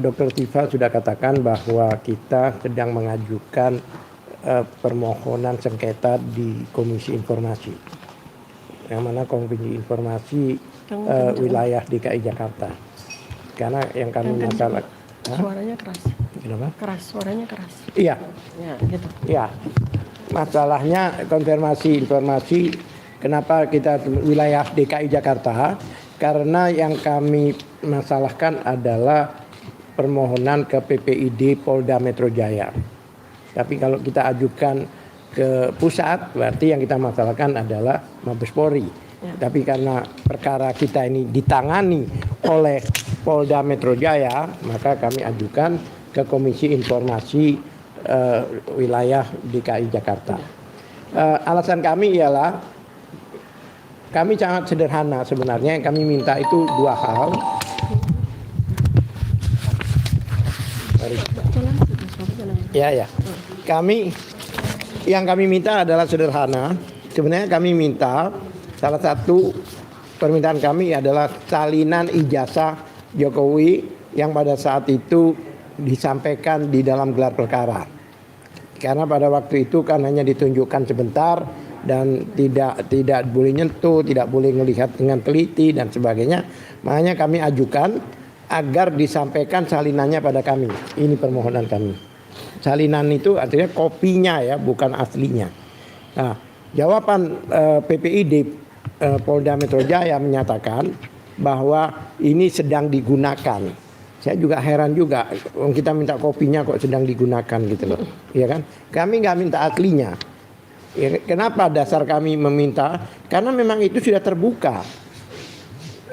Dr. Tifa sudah katakan bahwa kita sedang mengajukan permohonan sengketa di Komisi Informasi, yang mana Komisi Informasi wilayah DKI Jakarta. Karena yang kami masalah suaranya keras. Kenapa? Keras, suaranya keras. Iya. Ya, gitu. Iya. Masalahnya konfirmasi informasi kenapa kita wilayah DKI Jakarta, karena yang kami masalahkan adalah permohonan ke PPID Polda Metro Jaya. Tapi kalau kita ajukan ke pusat, berarti yang kita masalahkan adalah Mabes Polri. Ya. Tapi karena perkara kita ini ditangani oleh Polda Metro Jaya, maka kami ajukan ke Komisi Informasi wilayah DKI Jakarta. Alasan kami ialah kami sangat sederhana sebenarnya. Yang kami minta itu dua hal. Ya. Yang kami minta adalah sederhana. Sebenarnya kami minta, salah satu permintaan kami adalah salinan ijazah Jokowi yang pada saat itu disampaikan di dalam gelar perkara. Karena pada waktu itu kan hanya ditunjukkan sebentar dan tidak boleh nyentuh, tidak boleh melihat dengan teliti dan sebagainya. Makanya kami ajukan agar disampaikan salinannya pada kami. Ini permohonan kami. Salinan itu artinya kopinya ya, bukan aslinya. Nah, jawaban PPID Polda Metro Jaya menyatakan bahwa ini sedang digunakan. Saya juga heran juga, kita minta kopinya kok sedang digunakan gitu loh, ya kan? Kami nggak minta aslinya. Ya, kenapa dasar kami meminta? Karena memang itu sudah terbuka.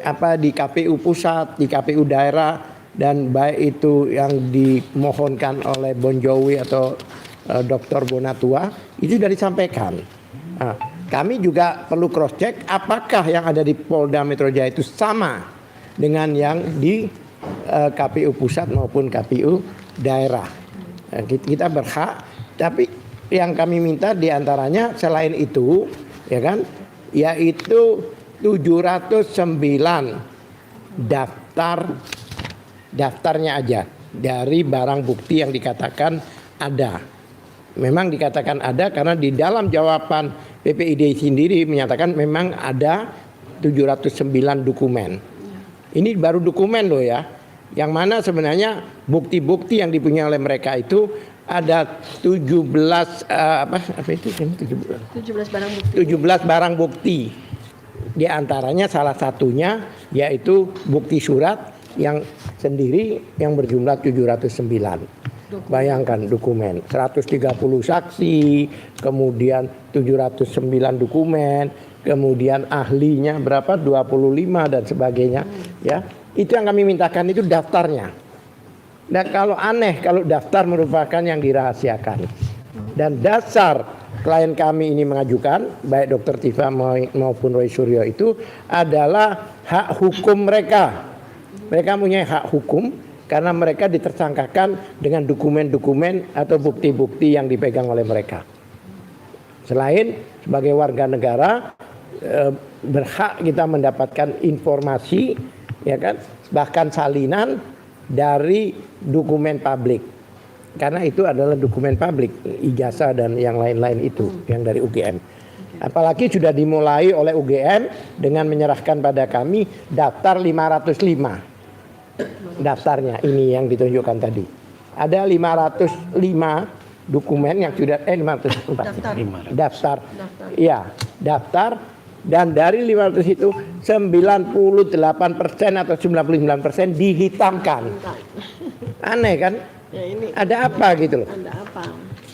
Apa di KPU pusat, di KPU daerah, dan baik itu yang dimohonkan oleh Bon Jovi atau Dr. Bonatua itu sudah disampaikan. Nah, kami juga perlu cross check apakah yang ada di Polda Metro Jaya itu sama dengan yang di KPU pusat maupun KPU daerah. Nah, kita berhak, tapi yang kami minta diantaranya selain itu, ya kan, yaitu 709 daftarnya aja dari barang bukti yang dikatakan ada. Memang dikatakan ada karena di dalam jawaban PPID sendiri menyatakan memang ada 709 dokumen. Ini baru dokumen loh ya. Yang mana sebenarnya bukti-bukti yang dipunyai oleh mereka itu ada 17 barang bukti. 17 barang bukti. Di antaranya salah satunya yaitu bukti surat yang sendiri yang berjumlah 709. Bayangkan dokumen 130 saksi, kemudian 709 dokumen, kemudian ahlinya berapa 25 dan sebagainya, ya. Itu yang kami mintakan itu daftarnya. Dan kalau aneh kalau daftar merupakan yang dirahasiakan. Dan dasar klien kami ini mengajukan baik Dr. Tifa maupun Roy Suryo itu adalah hak hukum mereka. Mereka punya hak hukum karena mereka ditersangkakan dengan dokumen-dokumen atau bukti-bukti yang dipegang oleh mereka. Selain sebagai warga negara berhak kita mendapatkan informasi, ya kan, bahkan salinan dari dokumen publik. Karena itu adalah dokumen publik, ijazah dan yang lain-lain itu yang dari UGM. Apalagi sudah dimulai oleh UGM dengan menyerahkan pada kami daftar 505. Daftarnya ini yang ditunjukkan tadi. Ada 505 dokumen yang sudah 504 daftar. Iya, daftar, dan dari 500 itu 98% atau 99% dihitamkan. Aneh kan? Ya, ini ada apa gitu loh? Ada apa?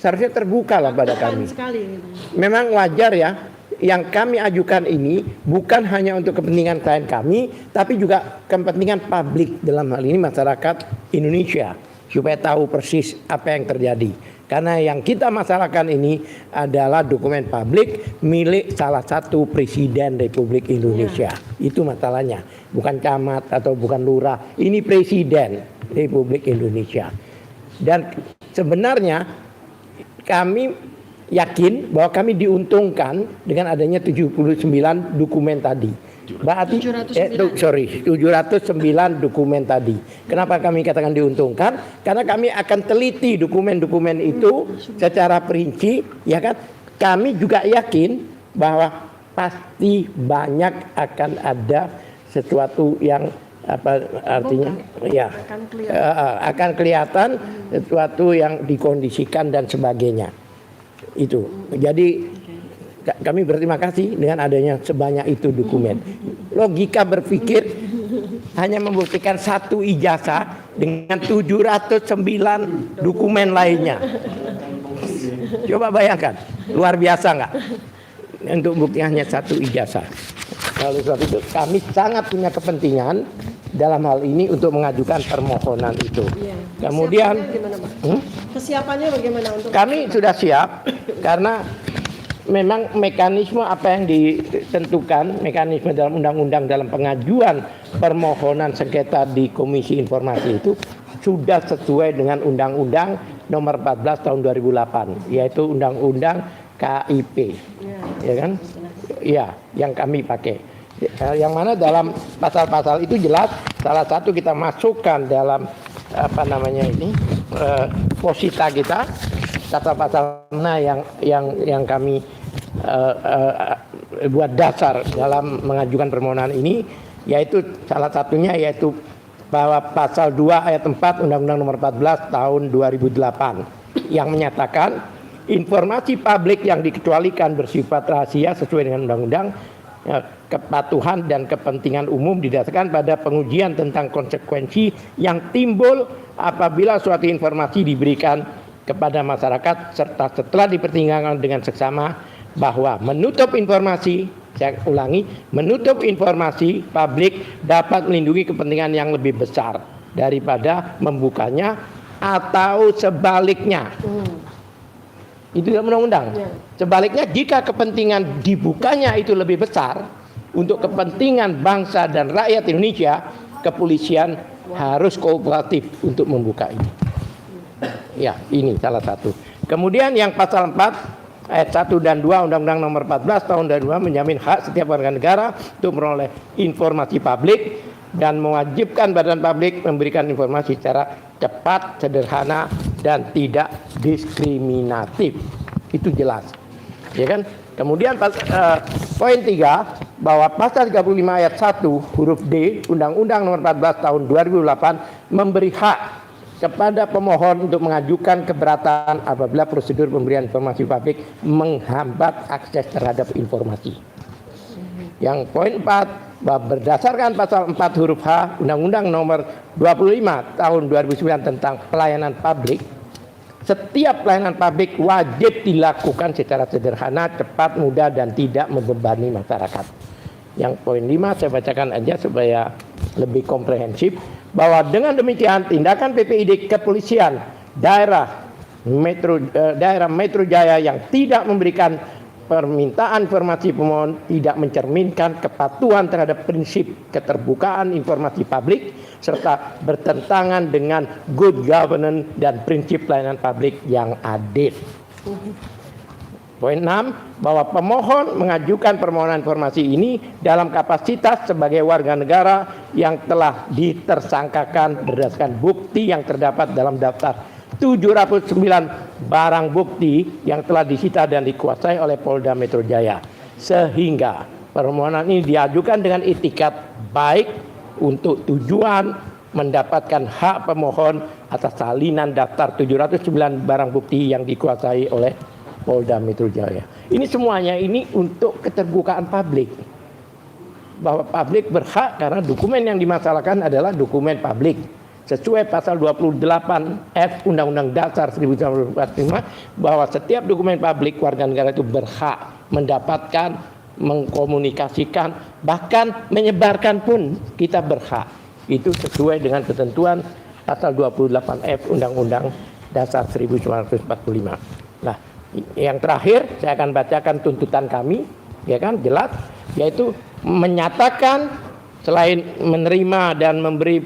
Seharusnya terbuka lah pada kami. Sekali, gitu. Memang wajar ya. Yang kami ajukan ini bukan hanya untuk kepentingan klien kami, tapi juga kepentingan publik, dalam hal ini masyarakat Indonesia, supaya tahu persis apa yang terjadi. Karena yang kita masalahkan ini adalah dokumen publik milik salah satu presiden Republik Indonesia. Itu masalahnya, bukan camat atau bukan lurah. Ini presiden Republik Indonesia. Dan sebenarnya kami yakin bahwa kami diuntungkan dengan adanya 79 dokumen tadi. Berarti 709 dokumen tadi. Kenapa kami katakan diuntungkan? Karena kami akan teliti dokumen-dokumen itu secara perinci, ya kan? Kami juga yakin bahwa pasti banyak akan ada sesuatu yang apa artinya ya akan kelihatan sesuatu yang dikondisikan dan sebagainya. Itu. Jadi kami berterima kasih dengan adanya sebanyak itu dokumen. Logika berpikir hanya membuktikan satu ijazah dengan 709 dokumen lainnya. Coba bayangkan, luar biasa nggak? Untuk bukti hanya satu ijazah. Oleh sebab itu kami sangat punya kepentingan dalam hal ini untuk mengajukan permohonan itu. Iya. Kemudian Kesiapannya bagaimana untuk kami sudah siap karena memang mekanisme apa yang ditentukan, mekanisme dalam undang-undang dalam pengajuan permohonan sengketa di Komisi Informasi itu sudah sesuai dengan Undang-Undang Nomor 14 Tahun 2008, yaitu Undang-Undang KIP, ya kan? Ya, yang kami pakai. Yang mana dalam pasal-pasal itu jelas, salah satu kita masukkan dalam apa namanya ini posita kita, pasal-pasal mana yang kami buat dasar dalam mengajukan permohonan ini, yaitu salah satunya yaitu bahwa pasal 2 ayat 4 Undang-Undang Nomor 14 Tahun 2008 yang menyatakan informasi publik yang dikecualikan bersifat rahasia sesuai dengan undang-undang, kepatuhan dan kepentingan umum didasarkan pada pengujian tentang konsekuensi yang timbul apabila suatu informasi diberikan kepada masyarakat serta setelah dipertimbangkan dengan seksama bahwa menutup informasi, saya ulangi, menutup informasi publik dapat melindungi kepentingan yang lebih besar daripada membukanya atau sebaliknya. Itu dalam undang-undang. Sebaliknya jika kepentingan dibukanya itu lebih besar untuk kepentingan bangsa dan rakyat Indonesia, kepolisian harus kooperatif untuk membuka ini. Ya, ini salah satu. Kemudian yang pasal 4 ayat 1 dan 2 Undang-Undang Nomor 14 Tahun 2002 menjamin hak setiap warga negara untuk memperoleh informasi publik dan mewajibkan badan publik memberikan informasi secara cepat, sederhana, dan tidak diskriminatif. Itu jelas, ya kan? Kemudian poin 3 bahwa pasal 35 ayat 1 huruf D Undang-Undang Nomor 14 Tahun 2008 memberi hak kepada pemohon untuk mengajukan keberatan apabila prosedur pemberian informasi publik menghambat akses terhadap informasi. Yang poin 4 bahwa berdasarkan pasal 4 huruf H Undang-Undang Nomor 25 Tahun 2009 tentang pelayanan publik, setiap pelayanan publik wajib dilakukan secara sederhana, cepat, mudah, dan tidak membebani masyarakat. Yang poin 5 saya bacakan aja supaya lebih komprehensif, bahwa dengan demikian tindakan PPID kepolisian daerah Metro Jaya yang tidak memberikan permintaan informasi pemohon tidak mencerminkan kepatuhan terhadap prinsip keterbukaan informasi publik serta bertentangan dengan good governance dan prinsip pelayanan publik yang adil. Poin 6 bahwa pemohon mengajukan permohonan informasi ini dalam kapasitas sebagai warga negara yang telah ditersangkakan berdasarkan bukti yang terdapat dalam daftar 709 barang bukti yang telah disita dan dikuasai oleh Polda Metro Jaya, sehingga permohonan ini diajukan dengan itikat baik untuk tujuan mendapatkan hak pemohon atas salinan daftar 709 barang bukti yang dikuasai oleh Polda Metro Jaya. Ini semuanya ini untuk keterbukaan publik, bahwa publik berhak karena dokumen yang dimasalahkan adalah dokumen publik. Sesuai pasal 28F Undang-Undang Dasar 1945 bahwa setiap dokumen publik warga negara itu berhak mendapatkan, mengkomunikasikan, bahkan menyebarkan pun kita berhak. Itu sesuai dengan ketentuan pasal 28F Undang-Undang Dasar 1945. Nah, yang terakhir saya akan bacakan tuntutan kami, ya kan, jelas, yaitu menyatakan selain menerima dan memberi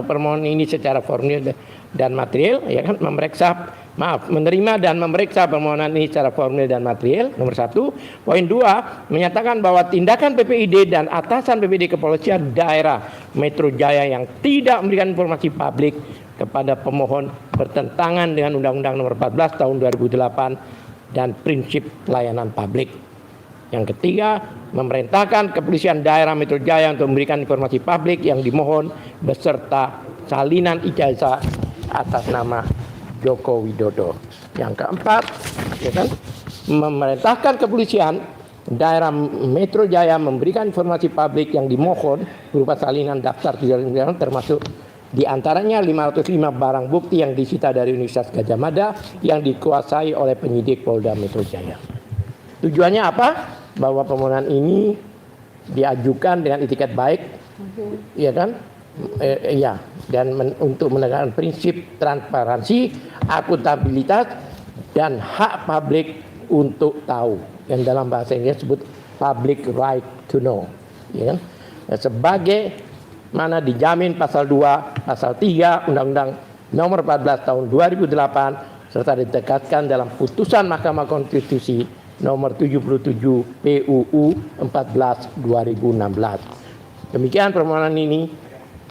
permohonan ini secara formulir dan material, ya kan, memeriksa menerima dan memeriksa permohonan ini secara formil dan material, nomor 1. Poin 2, menyatakan bahwa tindakan PPID dan atasan PPID Kepolisian Daerah Metro Jaya yang tidak memberikan informasi publik kepada pemohon bertentangan dengan Undang-Undang nomor 14 tahun 2008 dan prinsip pelayanan publik. Yang ketiga, memerintahkan Kepolisian Daerah Metro Jaya untuk memberikan informasi publik yang dimohon beserta salinan ijazah atas nama Joko Widodo. Yang keempat, ya kan, memerintahkan Kepolisian Daerah Metro Jaya memberikan informasi publik yang dimohon berupa salinan daftar tujuan termasuk diantaranya 505 barang bukti yang disita dari Universitas Gadjah Mada yang dikuasai oleh penyidik Polda Metro Jaya. Tujuannya apa? Bahwa permohonan ini diajukan dengan itikat baik, ya kan? Dan untuk menegakkan prinsip transparansi, akuntabilitas, dan hak publik untuk tahu, yang dalam bahasa Inggris disebut public right to know, ya kan? Sebagai mana dijamin pasal 2, pasal 3 Undang-Undang nomor 14 tahun 2008 serta ditegaskan dalam putusan Mahkamah Konstitusi nomor 77 PUU 14 2016. Demikian permohonan ini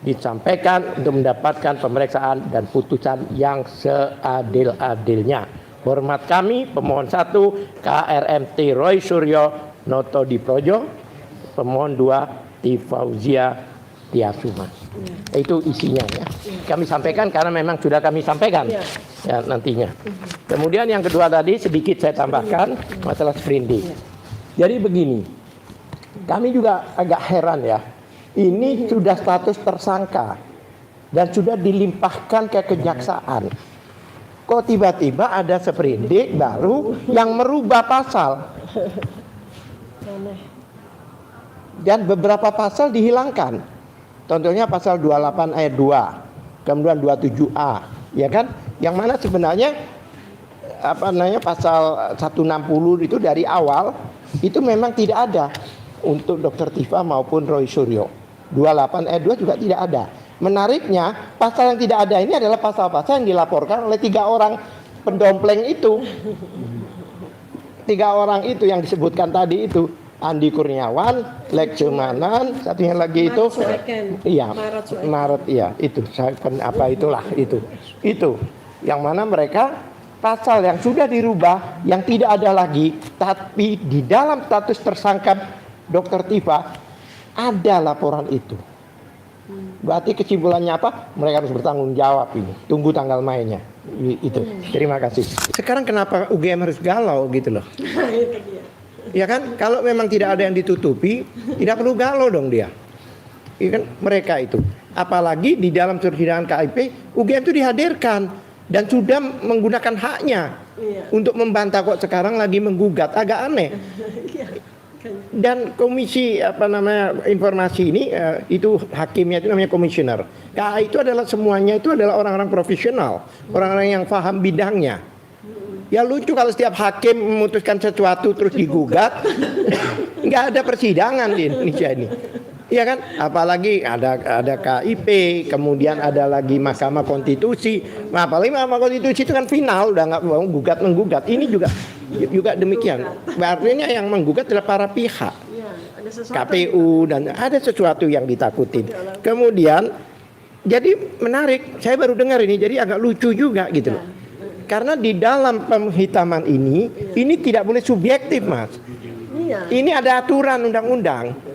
disampaikan untuk mendapatkan pemeriksaan dan putusan yang seadil-adilnya. Hormat kami, pemohon 1 KRMT Roy Suryo Noto Diprojo, pemohon 2 Tifauzia Tiasuma. Itu isinya ya. Kami sampaikan karena memang sudah kami sampaikan ya, nantinya. Kemudian yang kedua tadi sedikit saya tambahkan masalah sprindik. Jadi begini, kami juga agak heran ya. Ini sudah status tersangka dan sudah dilimpahkan ke kejaksaan. Kok tiba-tiba ada sprindik baru yang merubah pasal? Dan beberapa pasal dihilangkan. Contohnya pasal 28 ayat 2, kemudian 27A, ya kan? Yang mana sebenarnya pasal 160 itu dari awal itu memang tidak ada untuk Dr. Tifa maupun Roy Suryo. 28 ayat 2 juga tidak ada. Menariknya, pasal yang tidak ada ini adalah pasal-pasal yang dilaporkan oleh 3 orang pendompleng itu. 3 orang itu yang disebutkan tadi itu. Andi Kurniawan, Lek Cumanan, satunya lagi itu. Iya, Maret, iya, itu. Itulah, itu. Itu. Yang mana mereka pasal yang sudah dirubah, yang tidak ada lagi, tapi di dalam status tersangka Dr. Tifa, ada laporan itu. Berarti kesimpulannya apa? Mereka harus bertanggung jawab ini. Tunggu tanggal mainnya. Itu. Terima kasih. Sekarang kenapa UGM harus galau gitu loh? Ya kan? Kalau memang tidak ada yang ditutupi, tidak perlu galau dong dia. Ya kan? Mereka itu. Apalagi di dalam persidangan KIP, UGM itu dihadirkan dan sudah menggunakan haknya untuk membantah kok sekarang lagi menggugat. Agak aneh. Dan komisi informasi ini itu hakimnya itu namanya komisioner. KAI itu adalah semuanya itu adalah orang-orang profesional, orang-orang yang paham bidangnya. Ya lucu kalau setiap hakim memutuskan sesuatu terus digugat, nggak ada persidangan di Indonesia ini. Iya kan? Apalagi ada KIP, kemudian ada lagi Mahkamah Konstitusi. Nah, apalagi Mahkamah Konstitusi itu kan final, udah nggak mau menggugat. Ini juga demikian. Artinya yang menggugat adalah para pihak, KPU, dan ada sesuatu yang ditakutin. Kemudian, jadi menarik. Saya baru dengar ini, jadi agak lucu juga gitu loh. Karena di dalam penghitaman ini tidak boleh subjektif, Mas. Ini ada aturan undang-undang.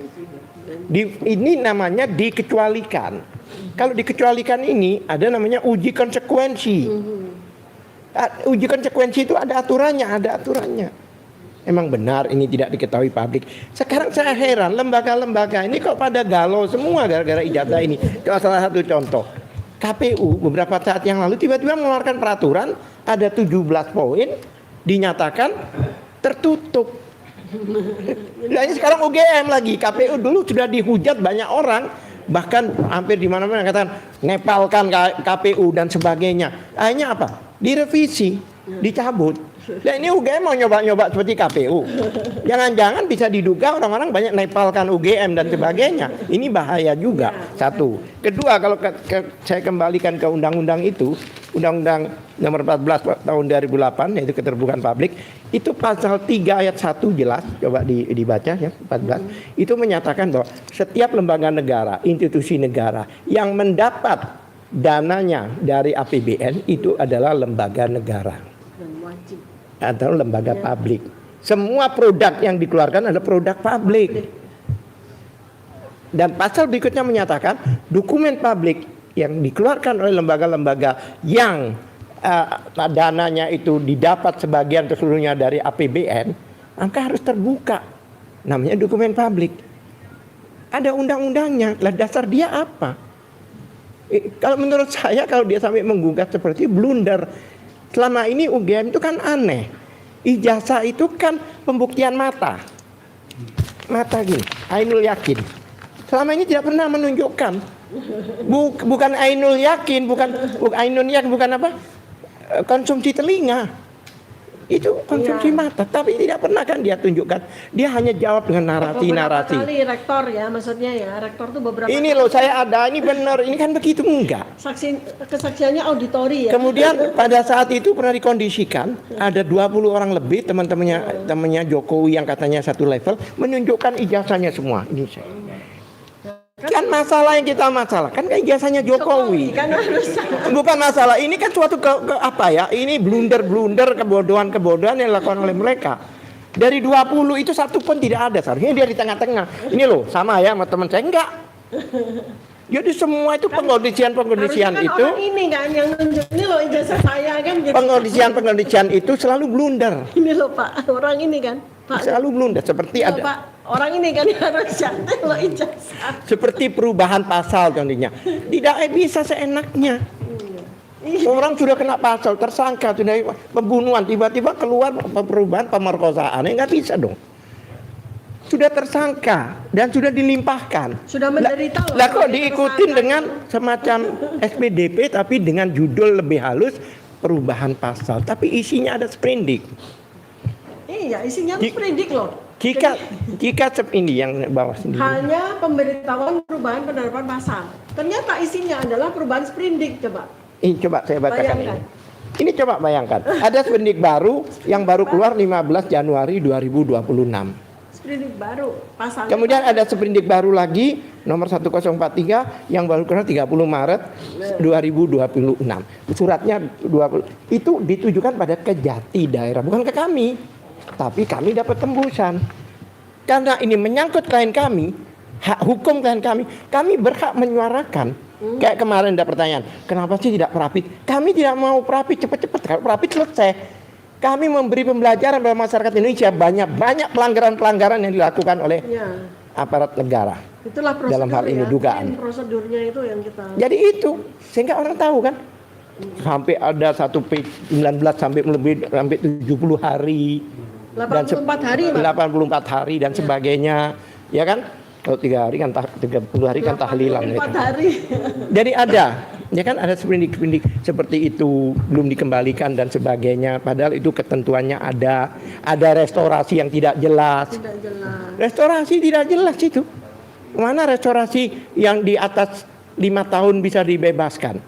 Ini namanya dikecualikan. Kalau dikecualikan ini ada namanya uji konsekuensi. Uji konsekuensi itu ada aturannya. Emang benar ini tidak diketahui publik. Sekarang saya heran lembaga-lembaga ini kok pada galau semua gara-gara ijazah ini. Salah satu contoh, KPU beberapa saat yang lalu tiba-tiba mengeluarkan peraturan ada 17 poin dinyatakan tertutup. Nah, ini sekarang UGM lagi, KPU dulu sudah dihujat banyak orang, bahkan hampir di mana-mana katakan nepalkan KPU dan sebagainya. Akhirnya apa? Direvisi, dicabut. Dan ini UGM mau nyoba-nyoba seperti KPU. Jangan-jangan bisa diduga orang-orang banyak nepalkan UGM dan sebagainya. Ini bahaya juga. Satu. Kedua, kalau saya kembalikan ke undang-undang itu, Undang-Undang Nomor 14 tahun 2008 yaitu keterbukaan publik, itu pasal 3 ayat 1 jelas, coba dibaca ya 14. Itu menyatakan bahwa setiap lembaga negara, institusi negara yang mendapat dananya dari APBN itu adalah lembaga negara Dan wajib. atau lembaga publik. Semua produk yang dikeluarkan adalah produk publik. Dan pasal berikutnya menyatakan dokumen publik yang dikeluarkan oleh lembaga-lembaga yang dananya itu didapat sebagian atau seluruhnya dari APBN, maka harus terbuka. Namanya dokumen publik. Ada undang-undangnya. Lah dasar dia apa? Kalau menurut saya kalau dia sampai menggugat seperti blunder. Selama ini UGM itu kan aneh. Ijazah itu kan pembuktian mata. Mata gini, ainul yakin. Selama ini tidak pernah menunjukkan. Bukan ainul yakin, bukan ainul yakin, bukan apa? Konsumsi telinga. Itu konsumsi mata, tapi tidak pernah kan dia tunjukkan. Dia hanya jawab dengan narasi-narasi. Beberapa kali rektor ya, maksudnya ya, rektor tuh beberapa Ini loh saya ada, ini benar, ini kan begitu enggak. kesaksiannya auditori ya. Kemudian pada saat itu pernah dikondisikan ada 20 orang lebih temannya Jokowi yang katanya satu level menunjukkan ijazahnya semua. Ini saya. Kan masalah yang kita masalahkan kan ijazahnya Jokowi. Kan harus Bukan masalah, ini kan suatu apa ya? Ini blunder-blunder, kebodohan-kebodohan yang dilakukan oleh mereka. Dari 20 itu satu pun tidak ada. Seharusnya dia di tengah-tengah. Ini loh, sama ya sama teman saya enggak. Jadi semua itu pengkondisian kan itu. Orang ini kan yang nunjuk ini loh ijazah saya kan. Pengkondisian itu selalu blunder. Ini loh Pak, orang ini kan. Pak. Selalu blunder seperti Loh, ada. Pak, orang ini kan harus jatuh lo ijazah. Seperti perubahan pasal contohnya. Tidak bisa seenaknya. Orang sudah kena pasal, tersangka sudah pembunuhan, tiba-tiba keluar perubahan pemerkosaan, nggak bisa dong. Sudah tersangka dan sudah dilimpahkan. Sudah menderita loh. Lah kok diikutin dengan semacam SPDP tapi dengan judul lebih halus perubahan pasal, tapi isinya ada sprindik. Iya, isinya sprindik loh. Jika ini yang bawah sendiri. Hanya pemberitahuan perubahan penerapan pasal. Ternyata isinya adalah perubahan sprindik, coba. Ini coba saya bacakan Bayangkan. ini coba bayangkan. Ada sprindik baru yang baru keluar 15 Januari 2026. Sprindik baru, pasalnya. Kemudian ada sprindik baru lagi nomor 1043 yang baru keluar 30 Maret 2026. Suratnya 20 itu ditujukan pada Kejati daerah, bukan ke kami. Tapi kami dapat tembusan. Karena ini menyangkut klien kami, hak hukum klien kami berhak menyuarakan. Kayak kemarin ada pertanyaan, kenapa sih tidak perapit? Kami tidak mau perapit cepat-cepat, kalau perapit selesai. Kami memberi pembelajaran pada masyarakat Indonesia banyak pelanggaran-pelanggaran yang dilakukan oleh aparat negara. Itulah prosedur dalam hal ini dugaan. Prosedurnya itu yang kita. Jadi itu sehingga orang tahu kan. Sampai ada satu P19 sampai lebih sampai 70 hari. 84 hari, Pak. 84 hari dan sebagainya, ya kan? Kalau 3 hari kan 30 hari kan tahlilan. 84 hari. Jadi ada, ya kan ada sprindik-sprindik seperti itu belum dikembalikan dan sebagainya. Padahal itu ketentuannya ada restorasi yang tidak jelas. Tidak jelas. Restorasi tidak jelas itu. Mana restorasi yang di atas 5 tahun bisa dibebaskan?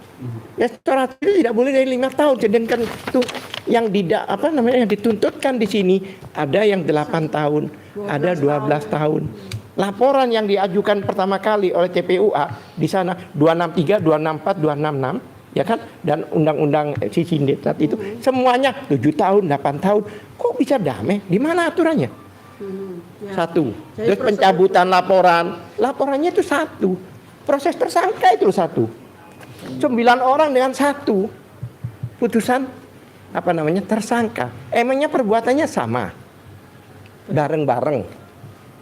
Restorasi itu tidak boleh dari 5 tahun. Sedangkan itu yang yang dituntutkan di sini ada yang 8 tahun, ada 12 tahun. Laporan yang diajukan pertama kali oleh TPUA di sana 263, 264, 266, ya kan? Dan undang-undang Sisindet saat itu semuanya 7 tahun, 8 tahun. Kok bisa damai? Di mana aturannya? Satu. Terus pencabutan laporannya itu satu. Proses tersangka itu satu. 9 orang dengan satu putusan tersangka. Emangnya perbuatannya sama? Bareng-bareng.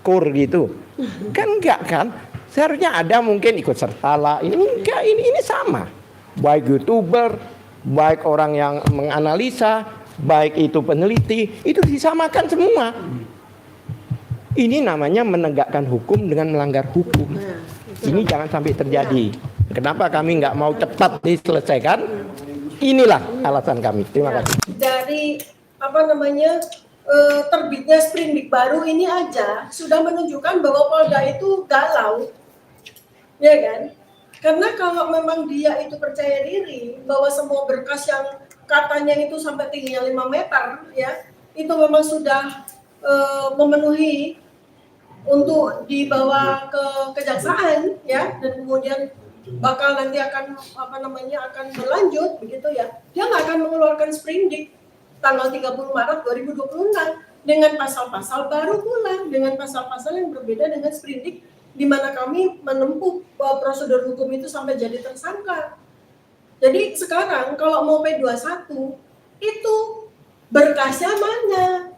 Kur gitu. Kan enggak kan? Seharusnya ada mungkin ikut serta lah. Ini enggak, ini sama. Baik YouTuber, baik orang yang menganalisa, baik itu peneliti, itu disamakan semua. Ini namanya menegakkan hukum dengan melanggar hukum. Ini jangan sampai terjadi. Kenapa kami nggak mau cepat diselesaikan? Inilah alasan kami. Terima kasih. Dari terbitnya sprindik baru ini aja sudah menunjukkan bahwa Polda itu galau, ya kan? Karena kalau memang dia itu percaya diri bahwa semua berkas yang katanya itu sampai tingginya 5 meter ya, itu memang sudah memenuhi untuk dibawa ke kejaksaan ya, dan kemudian bakal nanti akan akan berlanjut begitu ya. Dia nggak akan mengeluarkan sprindik tanggal 30 Maret 2026 dengan pasal-pasal baru pula, dengan pasal-pasal yang berbeda dengan sprindik di mana kami menempuh prosedur hukum itu sampai jadi tersangka. Jadi sekarang kalau mau P21 itu berkasnya mana?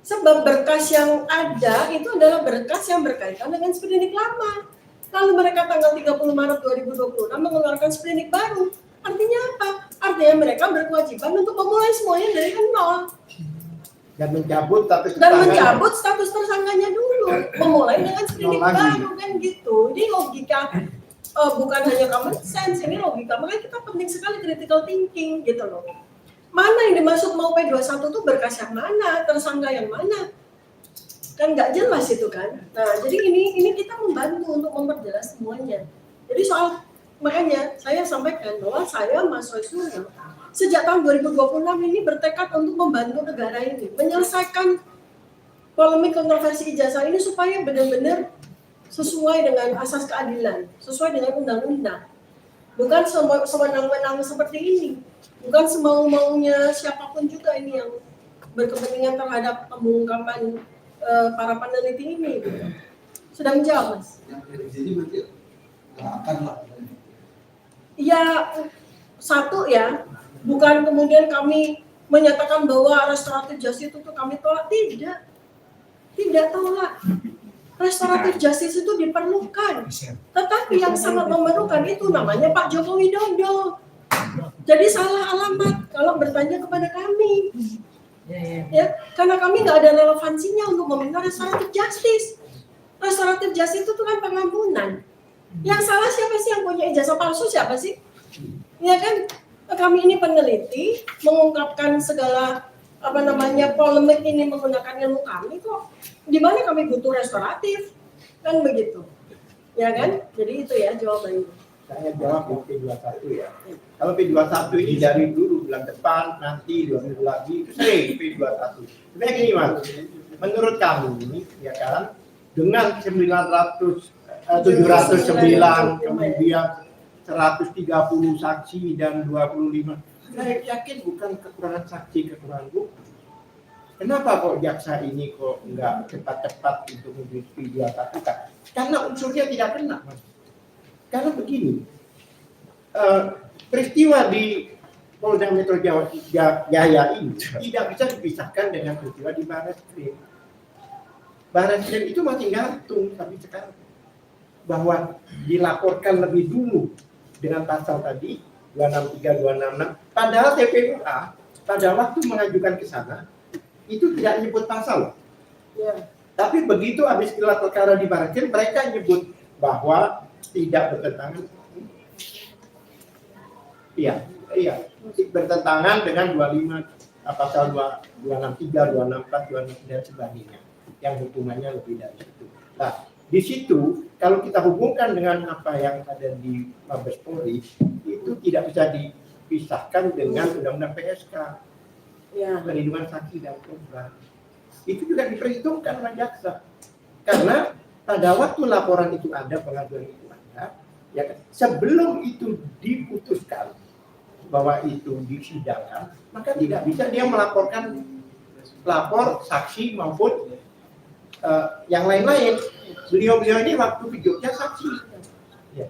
Sebab berkas yang ada itu adalah berkas yang berkaitan dengan sprindik lama. Lalu mereka tanggal 30 Maret 2026 mengeluarkan sprindik baru. Artinya apa? Artinya mereka berkewajiban untuk memulai semuanya dari nol. Dan mencabut status tersangkanya dulu. Memulai dengan sprindik baru kan gitu. Ini logika bukan hanya common sense, ini logika. Makanya kita penting sekali critical thinking gitu loh. Mana yang dimaksud mau P21 itu berkas yang mana, tersangka yang mana? Kan nggak jelas itu kan. Nah, jadi ini kita membantu untuk memperjelas semuanya. Jadi makanya saya sampaikan bahwa saya Mas Roy Suryo sejak tahun 2026 ini bertekad untuk membantu negara ini menyelesaikan polemik kontroversi ijazah ini supaya benar-benar sesuai dengan asas keadilan, sesuai dengan undang-undang. Bukan sewenang-wenang seperti ini. Bukan semau-maunya siapapun juga ini yang berkepentingan terhadap pengungkapan para peneliti ini. Gitu. Sudah menjawab, Mas? Jadi berarti akan lah. Ya, satu ya, bukan kemudian kami menyatakan bahwa restoratif justice itu kami tolak. Tidak tolak. Restoratif justice itu diperlukan. Tetapi yang sangat memerlukan itu namanya Pak Joko Widodo. Jadi salah alamat kalau bertanya kepada kami. Ya, karena kami nggak ada relevansinya untuk meminta restoratif justice. Restoratif justice itu kan pengampunan. Yang salah siapa sih, yang punya ijazah palsu siapa sih? Ya kan, kami ini peneliti mengungkapkan segala polemik ini menggunakan ilmu kami kok. Di mana kami butuh restoratif? Kan begitu. Ya kan? Jadi itu ya jawabannya. Saya jawab yang P21 ya. Kalau P21 ini dari dulu bulan depan, nanti 2 minggu lagi, itu sering P21. Sebenarnya gini Mas, menurut kami ya kan, dengan 709, kemudian 130 saksi dan 25, saya yakin bukan kekurangan saksi, kekurangan bukti. Kenapa kok jaksa ini kok nggak cepat-cepat untuk memberi P21 kan? Karena unsurnya tidak kena Mas. Karena begini, peristiwa di Polda Metro Jaya ini tidak bisa dipisahkan dengan peristiwa di Barreskrim. Barreskrim itu masih gantung sampai sekarang. Bahwa dilaporkan lebih dulu dengan pasal tadi, 263, 266. Padahal TPUA pada waktu mengajukan ke sana, itu tidak menyebut pasal. Ya. Tapi begitu habis gelar perkara di Barreskrim, mereka nyebut bahwa tidak bertentangan. Iya, bertentangan dengan 25 pasal 263, 264, 266 dan sebagainya yang hukumannya lebih dari itu. Nah, di situ kalau kita hubungkan dengan apa yang ada di Mabes Polri, itu tidak bisa dipisahkan dengan Undang-Undang PSK, perlindungan saksi dan korban. Itu juga diperhitungkan oleh jaksa, karena pada waktu laporan itu ada, pengaduan itu ada, ya kan? Sebelum itu diputuskan bahwa itu disidangkan, maka tidak bisa dia melaporkan lapor saksi maupun yang lain-lain. Beliau ini waktu ke Jogja saksi. Ya.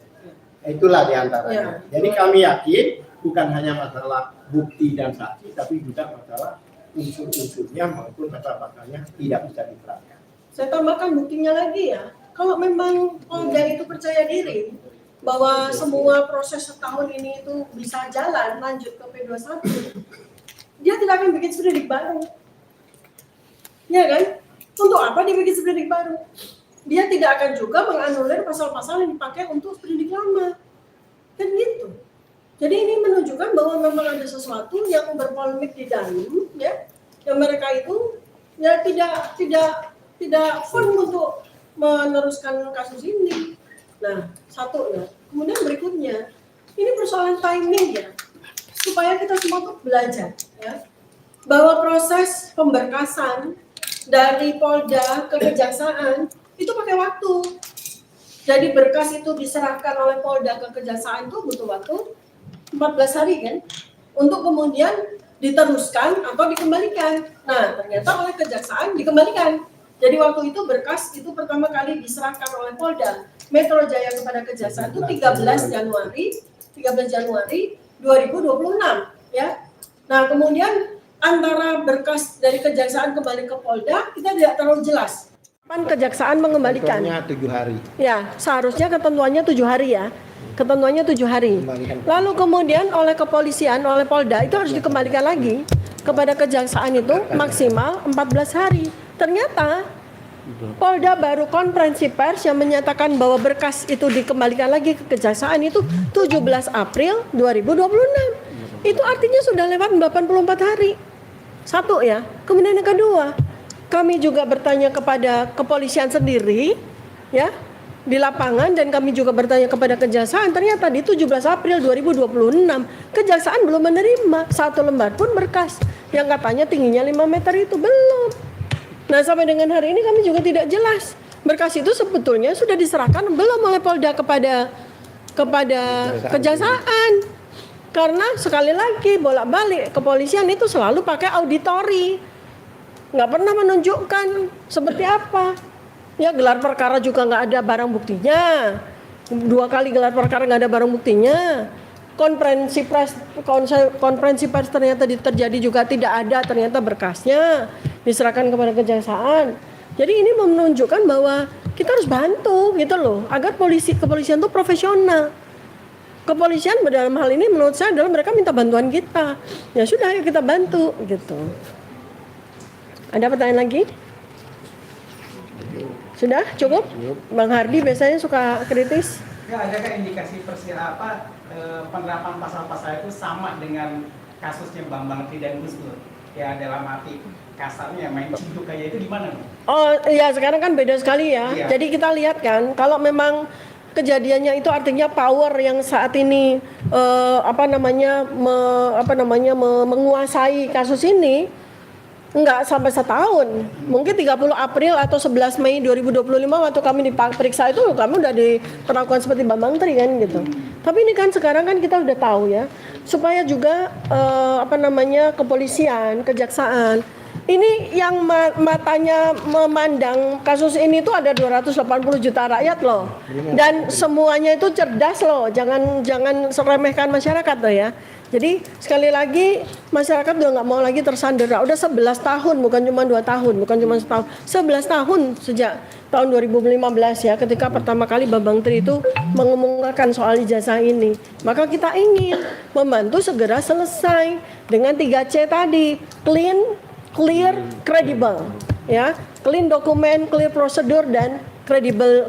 Itulah diantaranya. Jadi kami yakin bukan hanya masalah bukti dan saksi, tapi juga masalah unsur-unsurnya maupun pasal-pasalnya tidak bisa diterapkan. Saya tambahkan buktinya lagi ya. Kalau memang Polda itu percaya diri bahwa semua proses setahun ini itu bisa jalan lanjut ke P21, dia tidak akan bikin sprindik baru. Ya kan? Untuk apa dia bikin sprindik baru? Dia tidak akan juga menganulir pasal-pasal yang dipakai untuk sprindik lama. Kan gitu. Jadi ini menunjukkan bahwa memang ada sesuatu yang berpolemik di dalam, ya, yang mereka itu ya tidak firm untuk meneruskan kasus ini. Nah, satu ya. Kemudian berikutnya, ini persoalan timing ya, supaya kita semua tuh belajar ya, bahwa proses pemberkasan dari Polda ke Kejaksaan itu pakai waktu. Jadi berkas itu diserahkan oleh Polda ke Kejaksaan itu butuh waktu 14 hari kan, untuk kemudian diteruskan atau dikembalikan. Nah, ternyata oleh Kejaksaan dikembalikan. Jadi waktu itu berkas itu pertama kali diserahkan oleh Polda Metro Jaya kepada Kejaksaan itu 13 Januari 2026 ya. Nah, kemudian antara berkas dari Kejaksaan kembali ke Polda kita tidak terlalu jelas. Kapan Kejaksaan mengembalikan? Ketentuannya 7 hari. Ya, seharusnya ketentuannya 7 hari ya. Ketentuannya 7 hari. Kembalikan. Lalu kemudian oleh kepolisian, oleh Polda itu harus dikembalikan lagi kepada Kejaksaan itu maksimal 14 hari. Ternyata Polda baru konferensi pers yang menyatakan bahwa berkas itu dikembalikan lagi ke Kejaksaan itu 17 April 2026. Itu artinya sudah lewat 84 hari. Satu ya. Kemudian yang kedua, kami juga bertanya kepada kepolisian sendiri ya di lapangan, dan kami juga bertanya kepada Kejaksaan. Ternyata di 17 April 2026 Kejaksaan belum menerima satu lembar pun berkas yang katanya tingginya 5 meter itu belum. Nah, sampai dengan hari ini kami juga tidak jelas berkas itu sebetulnya sudah diserahkan belum oleh Polda kepada Kejaksaan. Karena sekali lagi bolak-balik kepolisian itu selalu pakai auditori, nggak pernah menunjukkan seperti apa. Ya, gelar perkara juga nggak ada barang buktinya. 2 kali gelar perkara nggak ada barang buktinya. Konferensi pers ternyata terjadi juga tidak ada ternyata berkasnya diserahkan kepada Kejaksaan. Jadi ini menunjukkan bahwa kita harus bantu gitu loh, agar kepolisian itu profesional. Kepolisian dalam hal ini menurut saya adalah mereka minta bantuan kita. Ya sudah, ayo kita bantu gitu. Ada pertanyaan lagi? Sudah cukup? Bang Hardi biasanya suka kritis. Ya, adakah indikasi penerapan pasal-pasal itu sama dengan kasusnya Bambang Tri dan Gus Dur? Ya, dalam arti kasarnya main cintu kayak itu gimana? Oh iya, sekarang kan beda sekali ya. Iya. Jadi kita lihat kan, kalau memang kejadiannya itu artinya power yang saat ini menguasai kasus ini enggak sampai setahun, mungkin 30 April atau 11 Mei 2025 waktu kami diperiksa itu kami udah diperlakukan seperti Bambang Tri kan gitu. Tapi ini kan sekarang kan kita udah tahu ya, supaya juga kepolisian, kejaksaan ini yang matanya memandang kasus ini tuh ada 280 juta rakyat loh, dan semuanya itu cerdas loh, jangan seremehkan masyarakat loh ya. Jadi sekali lagi masyarakat udah nggak mau lagi tersandera. Udah 11 tahun, bukan cuma 2 tahun, bukan cuma setahun. 11 tahun sejak tahun 2015 ya, ketika pertama kali Bambang Tri itu mengumumkan soal ijazah ini. Maka kita ingin membantu segera selesai dengan 3C tadi, clean, clear, credible, ya, clean dokumen, clear prosedur, dan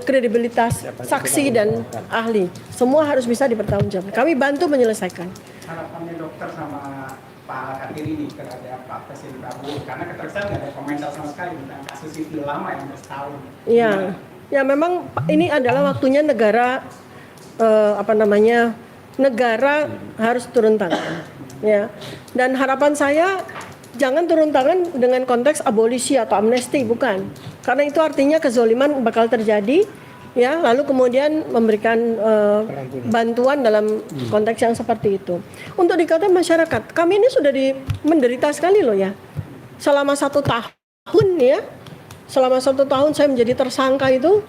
kredibilitas saksi dan ahli. Semua harus bisa dipertanggungjawabkan. Kami bantu menyelesaikan. Harapannya dokter sama Pak Kadir ini terhadap Pak Presiden Prabowo, karena keterangan nggak ada komentar sama sekali tentang kasus itu lama yang bertahun. Iya, ya memang ini adalah waktunya negara negara harus turun tangan, ya. Dan harapan saya jangan turun tangan dengan konteks abolisi atau amnesti, bukan. Karena itu artinya kezoliman bakal terjadi, ya. Lalu kemudian memberikan bantuan dalam konteks yang seperti itu. Untuk dikatakan masyarakat, kami ini sudah menderita sekali loh ya. Selama 1 tahun ya, selama 1 tahun saya menjadi tersangka itu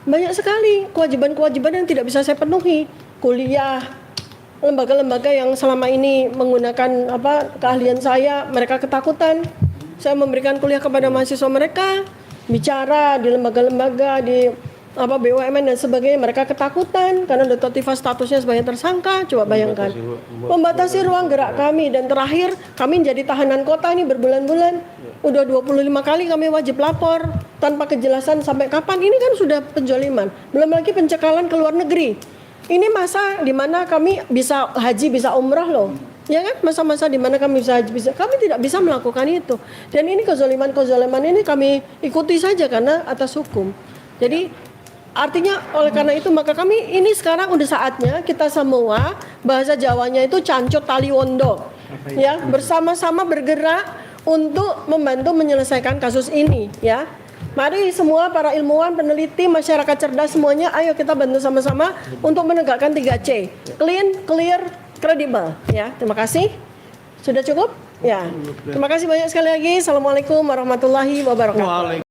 banyak sekali kewajiban-kewajiban yang tidak bisa saya penuhi. Kuliah, lembaga-lembaga yang selama ini menggunakan keahlian saya, mereka ketakutan. Saya memberikan kuliah kepada mahasiswa mereka, bicara di lembaga-lembaga, di BUMN dan sebagainya, mereka ketakutan karena Dr. Tifa statusnya sebagai tersangka. Coba bayangkan, membatasi ruang gerak kami, dan terakhir kami jadi tahanan kota ini berbulan-bulan. Udah 25 kali kami wajib lapor tanpa kejelasan sampai kapan. Ini kan sudah penjoliman, belum lagi pencekalan ke luar negeri. Ini masa di mana kami bisa haji, bisa umrah loh. Ya kan, masa-masa di mana kami kami tidak bisa melakukan itu. Dan ini kezaliman ini kami ikuti saja karena atas hukum. Jadi Artinya oleh karena itu maka kami ini sekarang udah saatnya kita semua bahasa Jawanya itu cancut taliwondo ya, bersama-sama bergerak untuk membantu menyelesaikan kasus ini ya. Mari semua para ilmuwan, peneliti, masyarakat cerdas semuanya, ayo kita bantu sama-sama untuk menegakkan 3C. Clean, clear, credible ya. Terima kasih. Sudah cukup? Ya. Terima kasih banyak sekali lagi. Assalamualaikum warahmatullahi wabarakatuh.